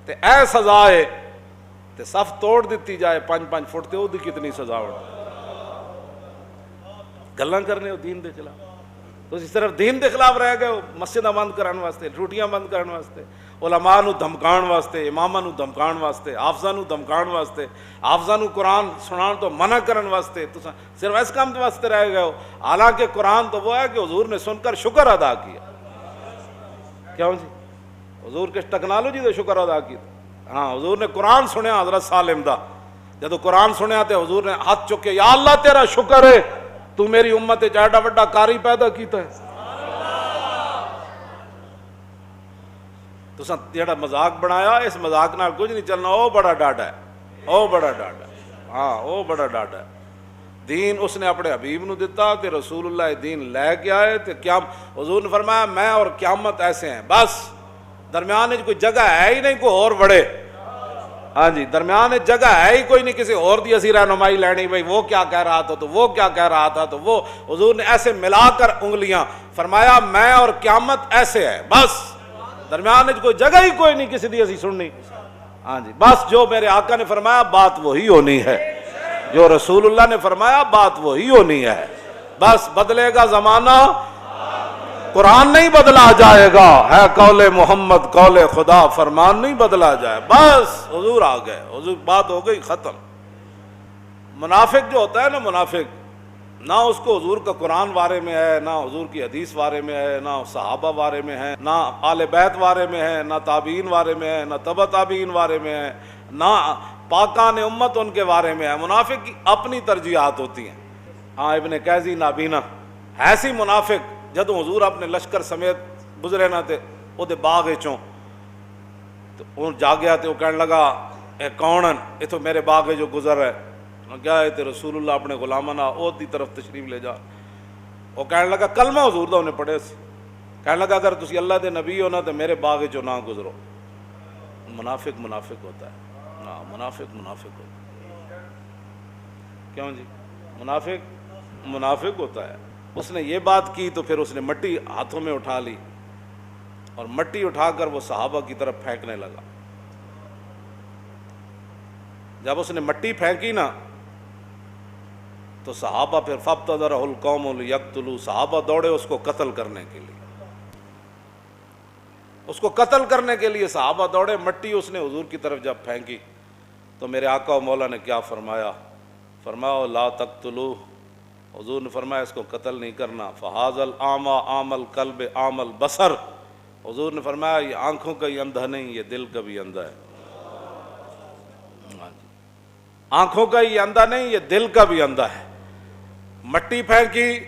تے اے سزا ہے، تے صف توڑ دیتی جائے 5-5 فٹ تے وہ دی کتنی سزا ہو، گلاں کرنے ہو دین دے خلاف، تو صرف دین دے خلاف رہ گئے ہو، مسجداں بند کرن واسطے، ٹوٹیاں بند کرن واسطے، علماء نو دھمکان واسطے، اماماں نو دھمکان واسطے، حافظاں نو دھمکان واسطے، حافظاں نو قرآن سنان تو منع کرن واسطے، تو صرف اس کام واسطے رہ گئے ہو، حالانکہ قرآن تو وہ ہے کہ حضور نے سن کر شکر ادا کیا، کیوں جی؟ حضور کے ٹیکنالوجی دے شکر ادا کیا، ہاں حضور نے قرآن سنیا حضرت سالم دا، جدو قرآن سنیا تے حضور نے ہاتھ چکے یا اللہ تیرا شکر ہے تو میری امت ایڈا وڈا قاری پیدا کیتا ہے، تو جڑا مذاق بنایا اس مذاق نال کچھ نہیں چلنا، او بڑا ڈاڈا ہے، او بڑا ڈاڈا ہے، ہاں او بڑا ڈاڈا ہے، دین اس نے اپنے حبیب نو دیتا تے رسول اللہ دین لے کے آئے تے حضور نے فرمایا میں اور قیامت ایسے ہیں، بس درمیان میں کوئی جگہ ہے ہی نہیں کوئی اور بڑے، ہاں جی درمیان میں جگہ ہے ہی کوئی نہیں کسی اور دی اسی رہنمائی لینی، بھائی وہ کیا کہہ رہا تھا تو وہ کیا کہہ رہا تھا تو وہ، حضور نے ایسے ملا کر انگلیاں فرمایا میں اور قیامت ایسے ہے، بس درمیان میں کوئی جگہ ہی کوئی نہیں کسی دی اسی سننی، ہاں جی بس جو میرے آقا نے فرمایا بات وہی ہونی ہے، جو رسول اللہ نے فرمایا بات وہی ہونی ہے، بس بدلے گا زمانہ قرآن نہیں بدلا جائے گا، ہے قول محمد قول خدا فرمان نہیں بدلا جائے، بس حضور آ گئے، حضور بات ہو گئی ختم۔ منافق جو ہوتا ہے نا، منافق نہ اس کو حضور کا قرآن بارے میں ہے، نہ حضور کی حدیث بارے میں ہے، نہ صحابہ بارے میں ہے، نہ آل بیت بارے میں ہے، نہ تابعین بارے میں ہے، نہ تبع تابعین بارے میں ہے، نہ پاکان امت ان کے بارے میں ہے۔ منافق کی اپنی ترجیحات ہوتی ہیں۔ ہاں ابن قیزی نابینا ایسی منافق جدوں حضور اپنے لشکر سمیت گزرے نہ تے وہ دے باغ چوں تو وہ جا گیا تے وہ کہنے لگا اے کون یہ تو میرے باغ جو گزر ہے، کیا ہے تے رسول اللہ اپنے غلاماں او دی طرف تشریف لے جا۔ وہ کہنے لگا کلمہ حضور دا انہیں پڑھے سی، کہنے لگا اگر تسی اللہ دے نبی ہو نا تے میرے باغ چوں نہ گزرو۔ منافق منافق ہوتا ہے، ہاں منافق منافق ہوتا ہے۔ کیوں جی؟ منافق منافق ہوتا ہے۔ اس نے یہ بات کی تو پھر اس نے مٹی ہاتھوں میں اٹھا لی اور مٹی اٹھا کر وہ صحابہ کی طرف پھینکنے لگا۔ جب اس نے مٹی پھینکی نا تو صحابہ پھر فابتدرہ القوم لیقتلوا، صحابہ دوڑے اس کو قتل کرنے کے لیے، اس کو قتل کرنے کے لیے صحابہ دوڑے۔ مٹی اس نے حضور کی طرف جب پھینکی تو میرے آقا و مولا نے کیا فرمایا؟ فرمایا لا تقتلوہ، حضور نے فرمایا اس کو قتل نہیں کرنا۔ فہذا الاعمی اعمی القلب اعمی البصر، حضور نے فرمایا یہ آنکھوں کا ہی اندھا نہیں، یہ دل کا بھی اندھا ہے۔ آنکھوں کا ہی اندھا نہیں، یہ دل کا بھی اندھا ہے۔ مٹی پھینکی،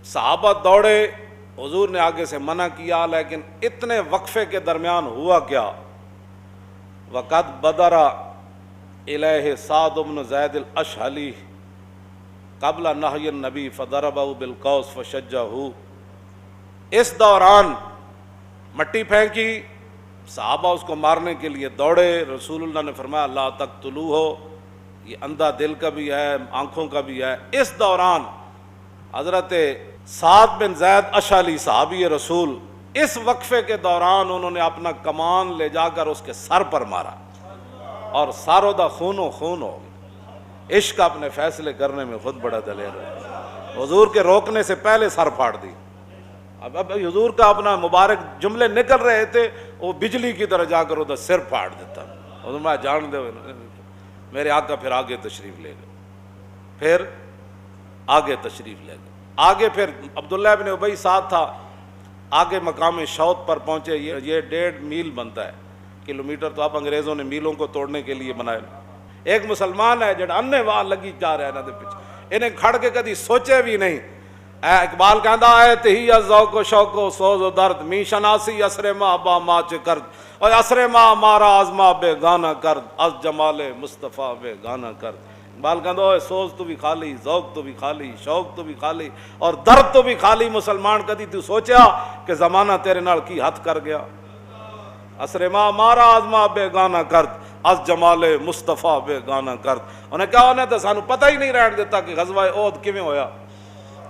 صحابہ دوڑے، حضور نے آگے سے منع کیا، لیکن اتنے وقفے کے درمیان ہوا کیا؟ وقد بدر الیہ سعد بن زید الاشہلی قبل نہی النبی فضربہ بالقوس فشجہ۔ اس دوران مٹی پھینکی، صحابہ اس کو مارنے کے لیے دوڑے، رسول اللہ نے فرمایا لا تقتلوہ، یہ اندھا دل کا بھی ہے آنکھوں کا بھی ہے۔ اس دوران حضرت سعد بن زید اشعلی صحابی رسول اس وقفے کے دوران انہوں نے اپنا کمان لے جا کر اس کے سر پر مارا اور ساروں دا خون و خون ہو گیا۔ عشق اپنے فیصلے کرنے میں خود بڑا دلیر ہے، حضور کے روکنے سے پہلے سر پھاڑ دی۔ اب حضور کا اپنا مبارک جملے نکل رہے تھے، وہ بجلی کی طرح جا کر ادھر سر پھاڑ دیتا۔ حضور میں جان دے میرے آقا پھر آگے تشریف لے گئے، پھر آگے تشریف لے گئے۔ آگے پھر عبداللہ ابن ابی ساتھ تھا، آگے مقام شوط پر پہنچے۔ یہ 1.5 میل بنتا ہے، کلومیٹر تو اب انگریزوں نے میلوں کو توڑنے کے لیے بنائے۔ ایک مسلمان ہے جڑا انے واہ لگی جا رہا ہے انہاں دے پیچھے، انہیں کھڑ کے کدی سوچے بھی نہیں۔ اقبال کہندا ہے تہی ذوق و شوق و سوز و درد، می شناسی اسر ما با ما چ کرد، اور اسر ما مارا آزما بے گانا کرد، از جمال مصطفیٰ بے گانا کرد۔ اقبال کہندا ہے سوز تو بھی خالی، ذوق تو بھی خالی، شوق تو بھی خالی، اور درد تو بھی خالی۔ مسلمان کدی تو سوچیا کہ زمانہ تیرے نال کی حد کر گیا؟ اسر ما مارا آزما بے گانا کرد، از جمال مصطفیٰ بے گانا کرد۔ انہیں کہا انہیں تو سانو پتہ ہی نہیں رہن دیتا کہ غزوہ احد کیویں ہویا،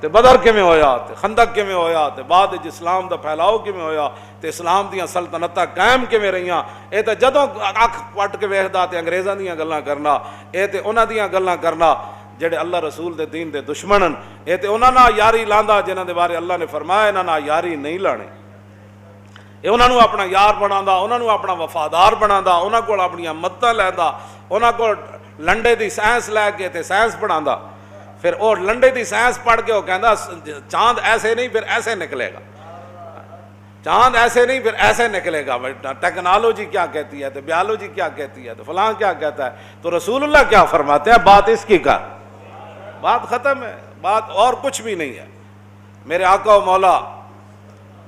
تے بدر کیویں ہویا، تے خندق کیویں ہویا، تے بعد وچ اسلام دا پھیلاؤ کیویں ہویا، تے اسلام دیاں سلطنتاں قائم کیویں رہیاں۔ اے تے جدوں اکھ پٹ کے ویکھدا تے انگریزاں دیاں گلاں کرنا، اے تے انہاں دیاں گلاں کرنا جڑے اللہ رسول دے دین دے دشمنن، اے تے انہاں نال یاری لاندا جنہاں دے بارے اللہ نے فرمایا انہاں نال یاری نہیں لانی۔ اے انہاں نوں اپنا یار بناوندا، انہاں نوں اپنا وفادار بناوندا، انہاں کول اپنیاں مدداں لیندا، انہاں کول لنڈے دی سائنس لے کے تے سائنس پڑھاندا۔ پھر وہ لنڈے دی سائنس پڑھ کے وہ کہندا چاند ایسے نہیں پھر ایسے نکلے گا، چاند ایسے نہیں پھر ایسے نکلے گا۔ ٹیکنالوجی کیا کہتی ہے، تو بیالوجی کیا کہتی ہے، تو فلاں کیا کہتا ہے، تو رسول اللہ کیا فرماتے ہیں؟ بات اس کی کر، بات ختم ہے، بات اور کچھ بھی نہیں ہے۔ میرے آقا و مولا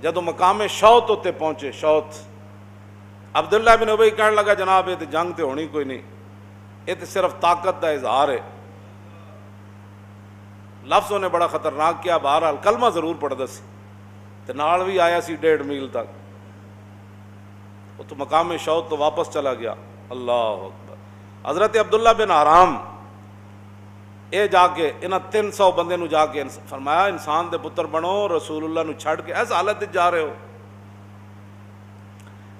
جدو مقام شوط ہوتے پہنچے، شوط، عبداللہ بن ابی کہنے لگا جناب یہ تو جنگ تے ہونی کوئی نہیں، یہ تو صرف طاقت دا اظہار ہے۔ لفظوں نے بڑا خطرناک کیا، بہرحال کلمہ ضرور پڑھدا سی تے نال بھی آیا سی 1.5 میل تک۔ وہ تو مقام شوط تو واپس چلا گیا۔ اللہ اکبر۔ حضرت عبداللہ بن حرام اے جا کے انہاں 300 بندے نو جا کے فرمایا انسان دے پتر بنو، رسول اللہ نو چھڑ کے ایس حالت جا رہے ہو۔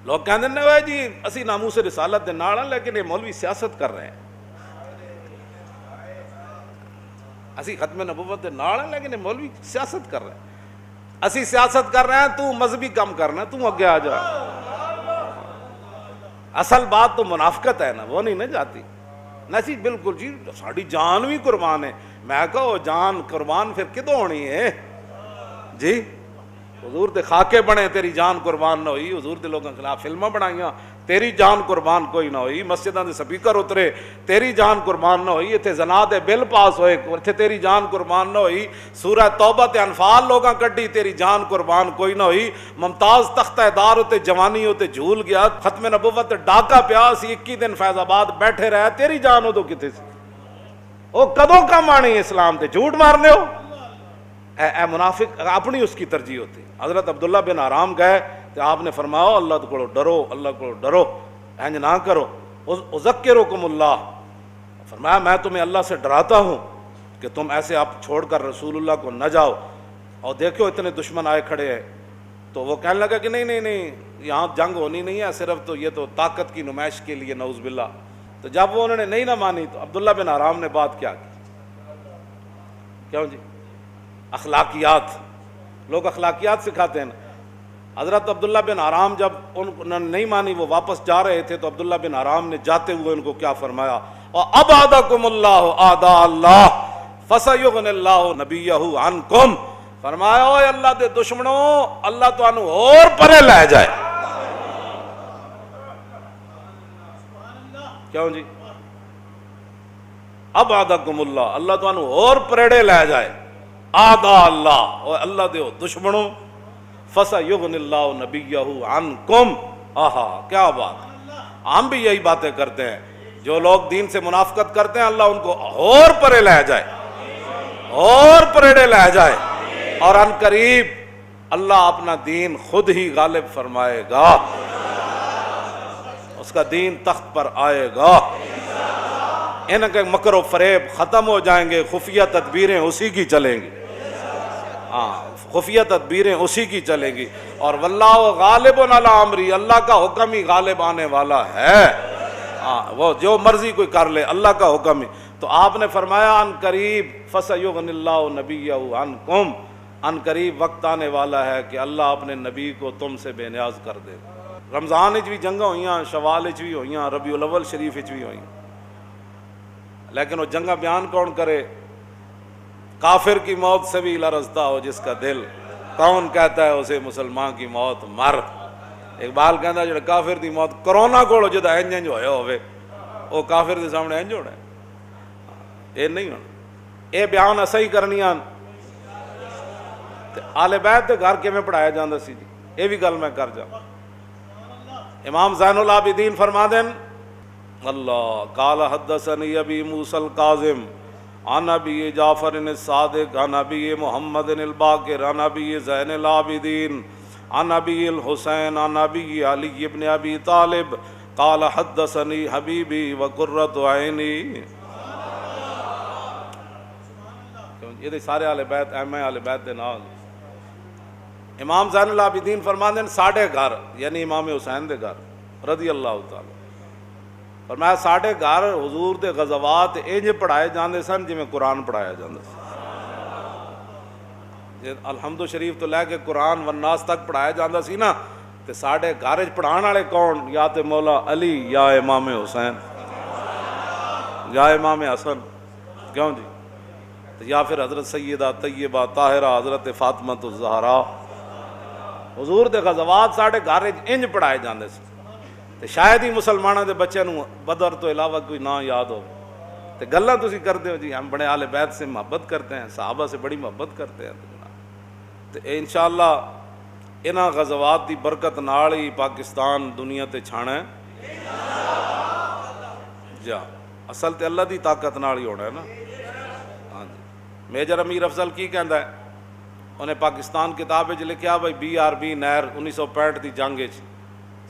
لوگ کہندے نے وہ جی اسی ناموس رسالت دے نال ہیں، لیکن یہ مولوی سیاست کر رہے ہیں، اسی ختم نبوت دے نال ہیں لیکن یہ مولوی سیاست کر رہے ہیں، اسی سیاست کر رہے ہیں، تو مذہبی کام کرنا، تو اگے آ جا۔ اصل بات تو منافقت ہے نا، وہ نہیں نہ جاتی۔ نہ سی بالکل جی ساری جان بھی قربان ہے. میں کہو جان قربان پھر کدوں ہونی ہے جی؟ حضور دے خاکے بنے تیری جان قربان نہ ہوئی. حضور دے لوگوں کے خلاف فلمیں بنائیاں تیری جان قربان کوئی نہ ہوئی. مسجداں دے سپیکر اترے تیری جان قربان نہ ہوئی. اتنے زنا دے بل پاس ہوئے اتنے تیری جان قربان نہ ہوئی. سورہ توبہ تے انفال لوگاں کڈی تیری جان قربان کوئی نہ ہوئی. ممتاز تختہ دار ہوتے جوانی ہوتے جھول گیا. ختم نبوت ڈاکا پیا سی 21 دن فیض آباد بیٹھے رہے تیری جان ہو تو کتے سی وہ کدوں کم آنی اسلام تے جھوٹ مارنے ہو. اے منافق اپنی اس کی ترجیح ہوتی. حضرت عبداللہ بن حرام گئے تو آپ نے فرمایا اللہ کو ڈرو اللہ کو ڈرو انج نہ کرو. اذکرکم اللہ فرمایا میں تمہیں اللہ سے ڈراتا ہوں کہ تم ایسے آپ چھوڑ کر رسول اللہ کو نہ جاؤ. اور دیکھو اتنے دشمن آئے کھڑے ہیں. تو وہ کہنے لگا کہ نہیں یہاں جنگ ہونی نہیں ہے صرف تو یہ تو طاقت کی نمائش کے لیے نعوذ باللہ. تو جب وہ انہوں نے نہیں نہ مانی تو عبداللہ بن حرام نے بات کیا کی کیوں جی اخلاقیات. لوگ اخلاقیات سکھاتے ہیں. حضرت عبداللہ بن حرام جب انہوں نے نہیں مانی وہ واپس جا رہے تھے تو عبداللہ بن حرام نے جاتے ہوئے ان کو کیا فرمایا وَأَبْعَدَكُمُ اللَّهُ أَعْدَاءَ اللَّهِ فَسَيُغْنِ اللَّهُ نَبِيَّهُ عَنْكُمْ. فرمایا اوے اللہ دے دشمنوں اللہ تانوں اور پرے لے جائے. کیوں جی ابعدکم اللہ اللہ تانوں اور پریڑے لے جائے. آدھا اللہ اور اللہ دے دشمنوں فَسَيُغْنِ اللَّهُ نَبِيَّهُ عَنْكُمْ. آہا کیا بات. ہم بھی یہی باتیں کرتے ہیں. جو لوگ دین سے منافقت کرتے ہیں اللہ ان کو اور پرے لے جائے اور پریڑے لے جائے. اور ان قریب اللہ اپنا دین خود ہی غالب فرمائے گا. اس کا دین تخت پر آئے گا. ان کے مکر و فریب ختم ہو جائیں گے. خفیہ تدبیریں اسی کی چلیں گی. ہاں خفیہ تدبیریں اسی کی چلیں گی. اور واللہ غالب علی امری اللہ کا حکم ہی غالب آنے والا ہے. ہاں وہ جو مرضی کوئی کر لے اللہ کا حکم ہی. تو آپ نے فرمایا ان قریب فَسَيُغْنِ اللَّهُ نَبِيَّهُ عَنْكُمْ. ان قریب وقت آنے والا ہے کہ اللہ اپنے نبی کو تم سے بے نیاز کر دے. رمضان وچ بھی جنگاں ہوئیاں شوال وچ بھی ہوئیاں ربیع الاول شریف وچ بھی ہوئیاں. لیکن وہ جنگاں بیان کون کرے؟ کافر کی موت سے بھی لرزتا ہو جس کا دل کون کہتا ہے اسے مسلمان کی موت مر. اقبال کہتا ہے جڑا کافر دی موت کرونا کول جدا انج ہویا ہوئے وہ کافر دے سامنے انج ہونا ہے. اے نہیں ہونا. اے بیان اسا ہی کرنیاں. آل بیت دے گھر کیویں پڑھایا جاندا سی جی اے بھی گل میں کر جاواں. امام زین العابدین فرما دیں اللہ قال حدثنی ابی موسیٰ الکاظم عن ابی جعفر الصادق عن ابی محمد الباقر عن ابی زین العابدین عن ابی الحسین عن ابی علی ابن ابی طالب قال حدثنی حبیبی وقرۃ عینی. یہ سارے اہل بیت اہم اہل بیت دے نال. امام زین العابدین فرماندے ساڈے گھر یعنی امام حسین دے گھر رضی اللہ تعالی فرمایا ساڈے گھر حضور دے غزوات انج پڑھائے جاندے سن جویں قرآن پڑھایا جاندا سی. الحمد شریف تو لے کے قرآن والناس تک پڑھایا جاندا سی نا تے ساڈے گھر وچ پڑھان والے کون یا تے مولا علی یا امام حسین یا امام حسن کیوں جی یا پھر حضرت سیدہ طیبہ طاہرہ حضرت فاطمہ الزہرا. حضور دے غزوات ساڈے گھر انج پڑھائے جاندے سی. تے شاید ہی مسلمانوں دے بچے نوں بدر تو علاوہ کوئی نہ یاد ہو. تے گلاں تسی کرتے ہو جی ہم بڑے اہل بیت سے محبت کرتے ہیں صحابہ سے بڑی محبت کرتے ہیں. تے انشاءاللہ انہاں غزوات دی برکت نال ہی پاکستان دنیا تے چھانا ہے. جا اصل تے اللہ دی طاقت نال ہی ہونا ہے نا. ہاں جی میجر امیر افضل کی کہندا ہے انہیں پاکستان کتاب وچ لکھیا بھائی BRB نہر 1965 دی جنگ وچ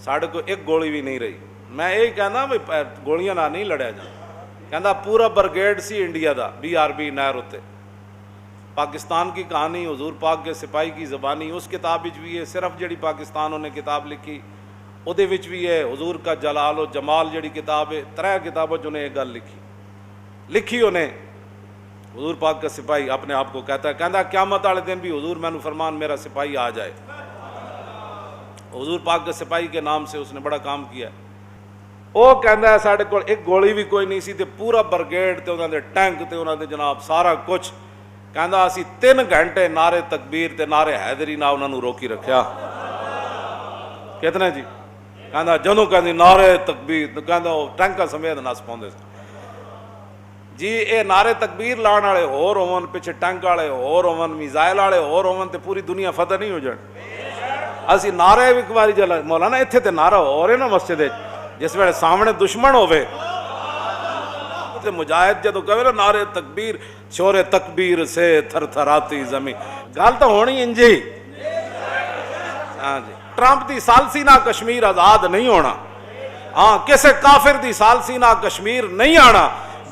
ساڈے کو ایک گولی بھی نہیں رہی. میں یہی کہنا بھائی گولیاں نہ نہیں لڑیا جانا. کہندا پورا برگیڈ سی انڈیا دا BRB نہر اتے. پاکستان کی کہانی حضور پاک کے سپاہی کی زبانی اس کتاب وچ بھی ہے. صرف جڑی پاکستان انہیں کتاب لکھی اودے وچ بھی ہے. حضور کا جلال و جمال جڑی کتاب ہے 3 کتابوں انہیں ایک گل لکھی انہیں. حضور پاک کا سپاہی اپنے آپ کو کہتا ہے کہندا قیامت والے دن بھی حضور مینوں فرمان میرا سپاہی آ جائے. حضور پاک کے سپاہی کے نام سے اس نے بڑا کام کیا ہے. ਉਹ ਕਹਿੰਦਾ ਸਾਡੇ ਕੋਲ ਇੱਕ ਗੋਲੀ ਵੀ ਕੋਈ ਨਹੀਂ ਸੀ ਤੇ ਪੂਰਾ ਬਰਗੇਡ ਤੇ ਉਹਨਾਂ ਦੇ ਟੈਂਕ ਤੇ ਉਹਨਾਂ ਦੇ ਜਨਾਬ ਸਾਰਾ ਕੁਝ, ਕਹਿੰਦਾ ਅਸੀਂ 3 ਘੰਟੇ ਨਾਰੇ ਤਕਬੀਰ ਤੇ ਨਾਰੇ ਹੈਦਰੀ ਨਾਲ ਉਹਨਾਂ ਨੂੰ ਰੋਕੀ ਰੱਖਿਆ। ਕਿਤਨੇ ਜੀ? ਕਹਿੰਦਾ ਜਦੋਂ ਕਹਿੰਦੀ ਨਾਰੇ ਤਕਬੀਰ, ਕਹਿੰਦਾ ਉਹ ਟੈਂਕਾਂ ਸਮੇਤ ਨੱਸ ਪਾਉਂਦੇ ਜੀ। ਇਹ ਨਾਰੇ ਤਕਬੀਰ ਲਾਉਣ ਵਾਲੇ ਹੋਰ ਹੋਵਨ, ਪਿੱਛੇ ਟੈਂਕ ਵਾਲੇ ਹੋਰ ਹੋਵਨ, ਮਿਜ਼ਾਈਲ ਵਾਲੇ ਹੋਰ ਹੋਵਨ, ਤੇ ਪੂਰੀ ਦੁਨੀਆ ਫਤਿਹ ਨਹੀਂ ਹੋ ਜਾਣੀ। ਅਸੀਂ ਨਾਰੇ ਵੀ ਇੱਕ ਵਾਰੀ ਜਲਾ ਮੌਲਾਨਾ ਇੱਥੇ ਤੇ ਨਾਰਾ ਹੋ ਰਿਹਾ ਨਾ ਮਸਜਿਦ ਵਿੱਚ, ਜਿਸ ਵੇਲੇ ਸਾਹਮਣੇ ਦੁਸ਼ਮਣ ਹੋਵੇ ਤੇ ਮੁਜਾਹਿਦ ਜਦੋਂ ਕਹੇ ਨਾ ਨਾਰੇ ਤਕਬੀਰ, ਸ਼ੋਰੇ ਤਕਬੀਰ ਸੇ ਥਰ ਥਰਾਤੀ ਜ਼ਮੀਨ, ਗੱਲ ਤਾਂ ਹੋਣੀ ਇੰਜ ਹੀ। ਹਾਂ ਜੀ, ਟਰੰਪ ਦੀ ਸਾਲਸੀ ਨਾਲ ਕਸ਼ਮੀਰ ਆਜ਼ਾਦ ਨਹੀਂ ਹੋਣਾ। ਹਾਂ, ਕਿਸੇ ਕਾਫਿਰ ਦੀ ਸਾਲਸੀ ਨਾਲ ਕਸ਼ਮੀਰ ਨਹੀਂ ਆਣਾ।